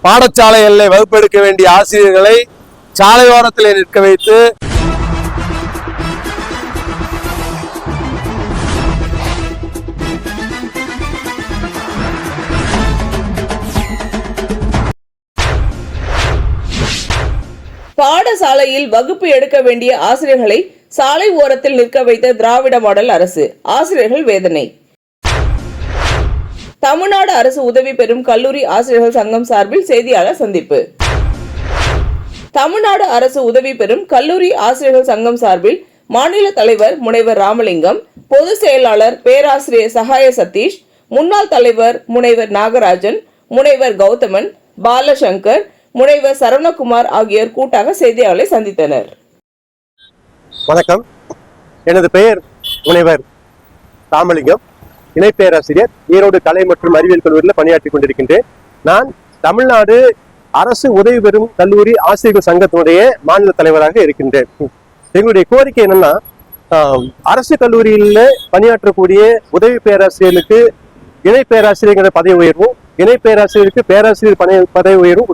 பாடசாலைகளில் வகுப்பெடுக்க வேண்டிய ஆசிரியர்களை சாலையோரத்தில் நிற்க வைத்து பாடசாலையில் வகுப்பு எடுக்க வேண்டிய ஆசிரியர்களை சாலை ஓரத்தில் நிற்க வைத்த திராவிட மாடல் அரசு, ஆசிரியர்கள் வேதனை. தமிழ்நாடு அரசு உதவி பெறும் கல்லூரி ஆசிரியர்கள் சங்கம் சார்பில் செய்தியாளர் சந்திப்பு. தமிழ்நாடு அரசு உதவி பெறும் கல்லூரி ஆசிரியர்கள் சங்கம் சார்பில் மாநில தலைவர் முனைவர் ராமலிங்கம், பொதுச் செயலாளர் பேராசிரியர் சகாய சதீஷ், முன்னாள் தலைவர் முனைவர் நாகராஜன், முனைவர் கௌதமன், பாலசங்கர், முனைவர் சரவணகுமார் ஆகியோர் கூட்டாக செய்தியாளர்களை சந்தித்தனர். வணக்கம், எனது பெயர் முனைவர் ராமலிங்கம், இணை பேராசிரியர், ஈரோடு கலை மற்றும் அறிவியல் கல்லூரியில் பணியாற்றி கொண்டிருக்கின்றேன். நான் தமிழ்நாடு அரசு உதவி பெறும் கல்லூரி ஆசிரியர்கள் சங்கத்தினுடைய மாநில தலைவராக இருக்கின்றேன். எங்களுடைய கோரிக்கை என்னன்னா, அரசு கல்லூரியில் பணியாற்றக்கூடிய உதவி பேராசிரியர்களுக்கு இணை பேராசிரியர் பதவி உயர்வும், இணை பேராசிரியருக்கு பேராசிரியர் பதவி உயர்வும்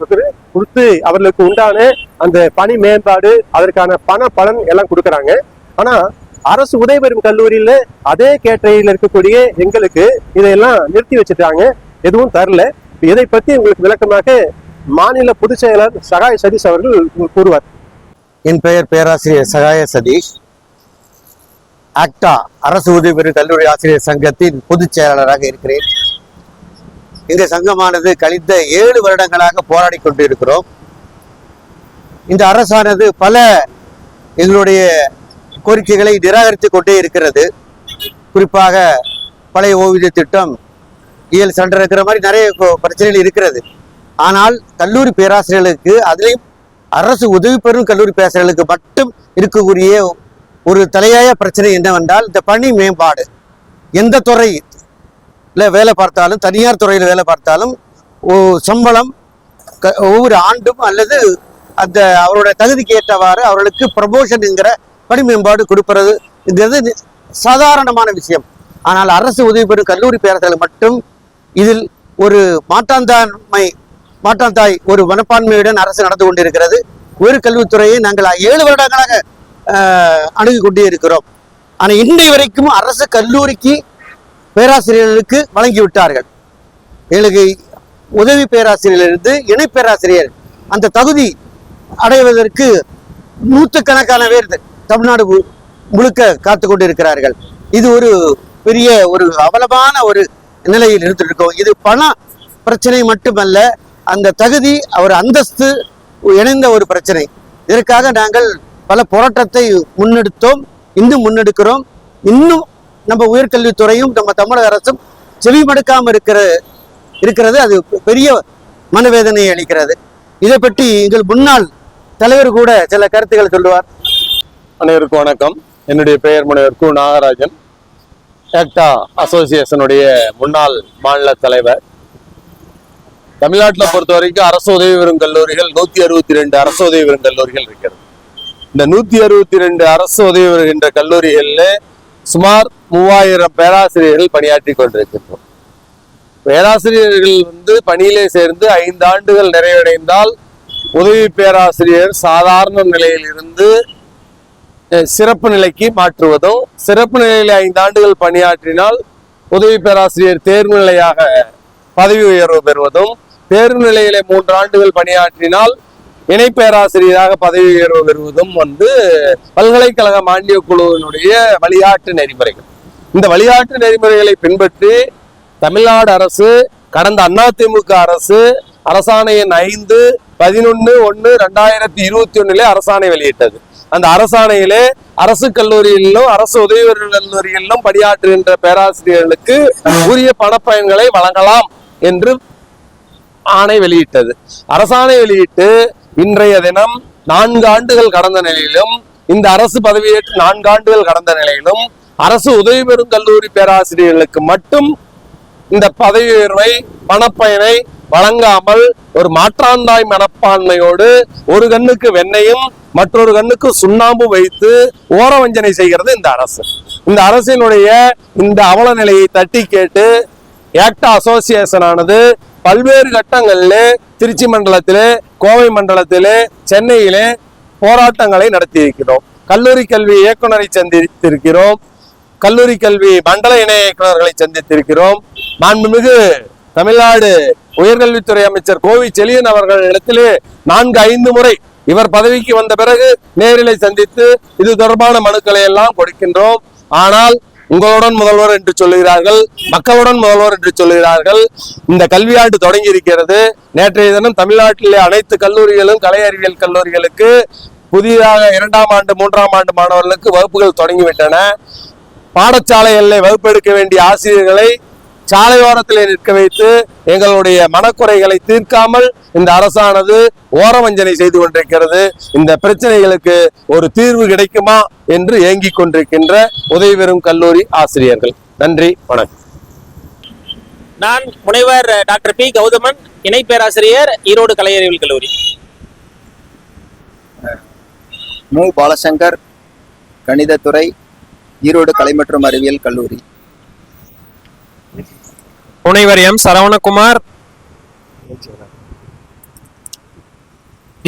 கொடுத்து அவர்களுக்கு உண்டான அந்த பணி மேம்பாடு, அதற்கான பண பலன் எல்லாம் கொடுக்குறாங்க. ஆனா அரசு உதவி பெறும் கல்லூரியில அதே கேட்டகரியில் இருக்கக்கூடிய எங்களுக்கு இதையெல்லாம் நிறுத்தி வச்சுட்டாங்க, எதுவும் தரல. இதை பத்தி உங்களுக்கு விளக்கமாக மாநில பொதுச் செயலாளர் சகாய சதீஷ் அவர்கள் கூறுவார். என் பெயர் பேராசிரியர் சகாய சதீஷ், ஆக்டா அரசு உதவி பெறும் கல்லூரி ஆசிரியர் சங்கத்தின் பொதுச் செயலாளராக இருக்கிறேன். இந்த சங்கமானது கழிந்த 7 வருடங்களாக போராடி கொண்டு இருக்கிறோம். இந்த அரசானது பல எங்களுடைய கோரிக்கைகளை நிராகரித்து கொண்டே இருக்கிறது. குறிப்பாக பழைய ஓய்வூதிய திட்டம், இயல் சண்டை இருக்கிற மாதிரி நிறைய பிரச்சனைகள் இருக்கிறது. ஆனால் கல்லூரி பேராசிரியர்களுக்கு, அதிலையும் அரசு உதவி பெறும் கல்லூரி பேராசிரியர்களுக்கு மட்டும் இருக்கக்கூடிய ஒரு தலையாய பிரச்சனை என்னவென்றால், இந்த பணி மேம்பாடு. எந்த துறையில் வேலை பார்த்தாலும், தனியார் துறையில் வேலை பார்த்தாலும் சம்பளம் ஒவ்வொரு ஆண்டும் அல்லது அந்த அவருடைய தகுதிக்கு ஏற்றவாறு அவர்களுக்கு ப்ரமோஷனுங்கிற பணி மேம்பாடு கொடுப்பதுங்கிறது சாதாரணமான விஷயம். ஆனால் அரசு உதவி பெறும் கல்லூரி பேராசிரியர்கள் மட்டும் இதில் ஒரு மாற்றாந்தாய் ஒரு மனப்பான்மையுடன் அரசு நடந்து கொண்டிருக்கிறது. உயர் கல்வித்துறையை நாங்கள் 7 வருடங்களாக அணுகி கொண்டே இருக்கிறோம். ஆனால் இன்றைய வரைக்கும் அரசு கல்லூரிக்கு பேராசிரியர்களுக்கு வழங்கிவிட்டார்கள். எங்களுக்கு உதவி பேராசிரியரிலிருந்து இணை பேராசிரியர் அந்த தகுதி அடைவதற்கு நூற்றுக்கணக்கான பேர் தமிழ்நாடு முழுக்க காத்து கொண்டு இருக்கிறார்கள். இது ஒரு பெரிய ஒரு அவலமான ஒரு நிலையில் இருந்திருக்கோம். இது பண பிரச்சனை மட்டுமல்ல, அந்த தகுதி ஒரு அந்தஸ்து இணைந்த ஒரு பிரச்சனை. இதற்காக நாங்கள் பல போராட்டத்தை முன்னெடுத்தோம், இன்னும் முன்னெடுக்கிறோம். இன்னும் நம்ம உயர்கல்வித்துறையும் நம்ம தமிழக அரசும் செவிமடுக்காம இருக்கிறது. அது பெரிய மனவேதனையை அளிக்கிறது. இதை பற்றி எங்கள் முன்னாள் தலைவர் கூட சில கருத்துக்களை சொல்லுவார். அனைவருக்கும் வணக்கம். என்னுடைய பெயர் முனைவர் கு நாகராஜன், ஆக்டா அசோசியேஷனுடைய முன்னாள் மாநில தலைவர். தமிழ்நாட்டில் பொறுத்த வரைக்கும் அரசு உதவி பெறும் கல்லூரிகள் 162 அரசு உதவி பெறும் கல்லூரிகள் இருக்கிறது. இந்த 162 அரசு உதவி பெறுகின்ற கல்லூரிகளில் சுமார் 3000 பேராசிரியர்கள் பணியாற்றி கொண்டிருக்கின்றோம். பேராசிரியர்கள் பணியிலே சேர்ந்து 5 ஆண்டுகள் நிறைவடைந்தால் உதவி பேராசிரியர் சாதாரண நிலையில் இருந்து சிறப்பு நிலைக்கு மாற்றுவதும், சிறப்பு நிலையில் 5 ஆண்டுகள் பணியாற்றினால் உதவி பேராசிரியர் தேர்வு நிலையாக பதவி உயர்வு பெறுவதும், தேர்வு நிலையிலே 3 ஆண்டுகள் பணியாற்றினால் இணை பேராசிரியராக பதவி உயர்வு பெறுவதும் பல்கலைக்கழக மானிய குழுவினுடைய வழிகாட்டு நெறிமுறைகள். இந்த வழிகாட்டு நெறிமுறைகளை பின்பற்றி தமிழ்நாடு அரசு கடந்த அதிமுக அரசு அரசாணை எண் 5/11/2021 அரசாணை வெளியிட்டது. அந்த அரசாணையிலே அரசு கல்லூரிகளிலும் அரசு உதவி கல்லூரிகளிலும் பணியாற்றுகின்ற பேராசிரியர்களுக்கு உரிய பணப்பயன்களை வழங்கலாம் என்று ஆணை வெளியிட்டது. அரசாணை வெளியிட்டு இன்றைய தினம் 4 ஆண்டுகள் கடந்த நிலையிலும், இந்த அரசு பதவியேற்று 4 ஆண்டுகள் கடந்த நிலையிலும் அரசு உதவி பெறும் கல்லூரி பேராசிரியர்களுக்கு மட்டும் இந்த பதவி உயர்வை பணப்பயனை வழங்காமல் ஒரு மாற்றாந்தாய் மனப்பான்மையோடு ஒரு கண்ணுக்கு வெண்ணையும் மற்றொரு கண்ணுக்கு சுண்ணாம்பு வைத்து ஓரவஞ்சனை செய்கிறது இந்த அரசு. இந்த அரசினுடைய இந்த அவல நிலையை தட்டி கேட்டு ஆக்டா அசோசியேஷன் ஆனது பல்வேறு கட்டங்களில் திருச்சி மண்டலத்திலே, கோவை மண்டலத்திலே, சென்னையிலே போராட்டங்களை நடத்தியிருக்கிறோம். கல்லூரி கல்வி இயக்குனரை சந்தித்திருக்கிறோம். கல்லூரி கல்வி மண்டல இணை இயக்குநர்களை சந்தித்திருக்கிறோம். மாண்புமிகு தமிழ்நாடு உயர்கல்வித்துறை அமைச்சர் கோவி செழியன் அவர்களிடத்திலே 4-5 முறை இவர் பதவிக்கு வந்த பிறகு நேரிலை சந்தித்து இது தொடர்பான மனுக்களை எல்லாம் கொடுக்கின்றோம். ஆனால் உங்களுடன் முதல்வர் என்று சொல்லுகிறார்கள், மக்களுடன் முதல்வர் என்று சொல்லுகிறார்கள். இந்த கல்வியாண்டு தொடங்கி இருக்கிறது. நேற்றைய தினம் தமிழ்நாட்டிலே அனைத்து கல்லூரிகளும், கலை அறிவியல் கல்லூரிகளுக்கு புதிதாக 2ஆம் ஆண்டு 3ஆம் ஆண்டு மாணவர்களுக்கு வகுப்புகள் தொடங்கிவிட்டன. பாடசாலைகளில் வகுப்பெடுக்க வேண்டிய ஆசிரியர்களை சாலையோரத்திலே நிற்க வைத்து எங்களுடைய மனக்குறைகளை தீர்க்காமல் இந்த அரசானது ஓரவஞ்சனை செய்து கொண்டிருக்கிறது. இந்த பிரச்சனைகளுக்கு ஒரு தீர்வு கிடைக்குமா என்று ஏங்கிக் கொண்டிருக்கின்ற உதவி பெறும் கல்லூரி ஆசிரியர்கள். நன்றி, வணக்கம். நான் முனைவர் டாக்டர் பி கௌதமன், இணை பேராசிரியர், ஈரோடு கலை அறிவியல் கல்லூரி. மு பாலசங்கர், கணிதத்துறை, ஈரோடு கலை மற்றும் அறிவியல் கல்லூரி. முனைவர் எம் சரவணகுமார்,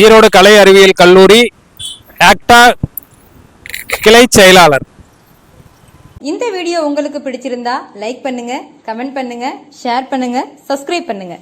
ஈரோடு கலை அறிவியல் கல்லூரி, ஆக்டா கிளை செயலாளர். இந்த வீடியோ உங்களுக்கு பிடிச்சிருந்தா லைக் பண்ணுங்க, கமெண்ட் பண்ணுங்க, ஷேர் பண்ணுங்க, சப்ஸ்கிரைப் பண்ணுங்க.